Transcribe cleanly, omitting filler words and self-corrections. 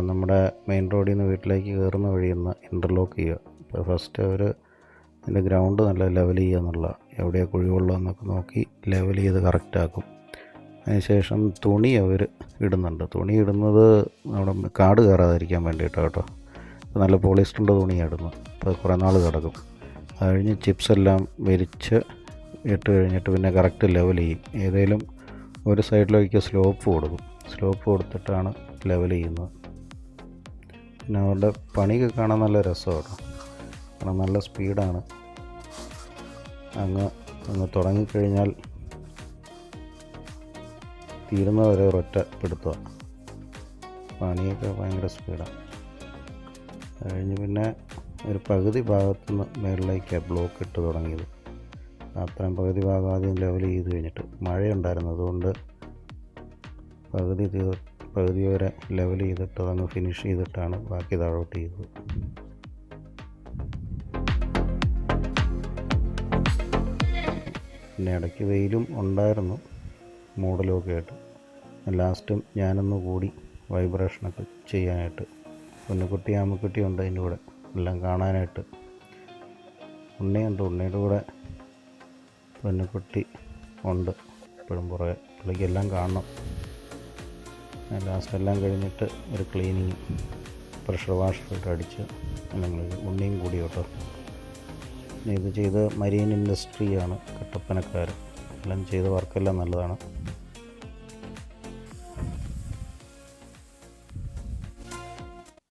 നമ്മുടെ മെയിൻ റോഡിൽ നിന്ന് വീട്ടിലേക്ക് കയറുന്ന വഴിയിൽ നിന്ന് ഇൻ്റർലോക്ക് ചെയ്യുക. അപ്പോൾ ഫസ്റ്റ് അവർ അതിൻ്റെ ഗ്രൗണ്ട് നല്ല ലെവൽ ചെയ്യുക എന്നുള്ള, എവിടെയാണ് കുഴിവുള്ളതെന്നൊക്കെ നോക്കി ലെവൽ ചെയ്ത് കറക്റ്റാക്കും. അതിനുശേഷം തുണി അവർ ഇടുന്നുണ്ട്. തുണി ഇടുന്നത് നമ്മുടെ കാട് കയറാതിരിക്കാൻ വേണ്ടിയിട്ടാണ് കേട്ടോ. നല്ല പോളിസ്റ്ററിൻ്റെ തുണിയാണ് ഇടുന്നത്. അപ്പോൾ കുറേ നാൾ കിടക്കും. അത് കഴിഞ്ഞ് ചിപ്സ് എല്ലാം വിരിച്ച് ഇട്ട് കഴിഞ്ഞിട്ട് പിന്നെ കറക്റ്റ് ലെവൽ ചെയ്യും. ഏതെങ്കിലും ഒരു സൈഡിലേക്ക് സ്ലോപ്പ് കൊടുക്കും. സ്ലോപ്പ് കൊടുത്തിട്ടാണ് ലെവൽ ചെയ്യുന്നത്. പിന്നെ അവരുടെ പണിയൊക്കെ കാണാൻ നല്ല രസമാണ്. കാരണം നല്ല സ്പീഡാണ്. അങ്ങ് തുടങ്ങിക്കഴിഞ്ഞാൽ തീരുന്നവരെ ഒരൊറ്റ പിടുത്തുക. പണിയൊക്കെ ഭയങ്കര സ്പീഡാണ്. കഴിഞ്ഞ് പിന്നെ ഒരു പകുതി ഭാഗത്തുനിന്ന് മേളിലേക്കാണ് ബ്ലോക്ക് ഇട്ട് തുടങ്ങിയത്. അത്രയും പകുതി ഭാഗം ആദ്യം ലെവൽ ചെയ്ത് കഴിഞ്ഞിട്ട് മഴയുണ്ടായിരുന്നു, അതുകൊണ്ട് പകുതി വരെ ലെവൽ ചെയ്തിട്ട് അതങ്ങ് ഫിനിഷ് ചെയ്തിട്ടാണ് ബാക്കി താഴോട്ട് ചെയ്തത്. പിന്നെ ഇടയ്ക്ക് വെയിലും ഉണ്ടായിരുന്നു, മൂടലുമൊക്കെ ആയിട്ട്. ലാസ്റ്റും ഞാനൊന്ന് കൂടി വൈബ്രേഷനൊക്കെ ചെയ്യാനായിട്ട്. പൊന്നുകുട്ടി ആമക്കുട്ടി ഉണ്ട് അതിൻ്റെ കൂടെ എല്ലാം കാണാനായിട്ട്. ഉണ്ണിയുണ്ട്, ഉണ്ണിയുടെ കൂടെ പൊന്നുകുട്ടി ഉണ്ട് എപ്പോഴും പുറകെ. പുള്ളിക്കെല്ലാം കാണണം. ലാസ്റ്റ് എല്ലാം കഴിഞ്ഞിട്ട് ഒരു ക്ലീനിങ് പ്രഷർ വാഷറിട്ട് അടിച്ച് ഉണ്ണിയും കൂടി കേട്ടോ. ഇത് ചെയ്ത് മരീൻ ഇൻഡസ്ട്രിയാണ്, കട്ടപ്പനക്കാരൻ. എല്ലാം ചെയ്ത വർക്കെല്ലാം നല്ലതാണ്.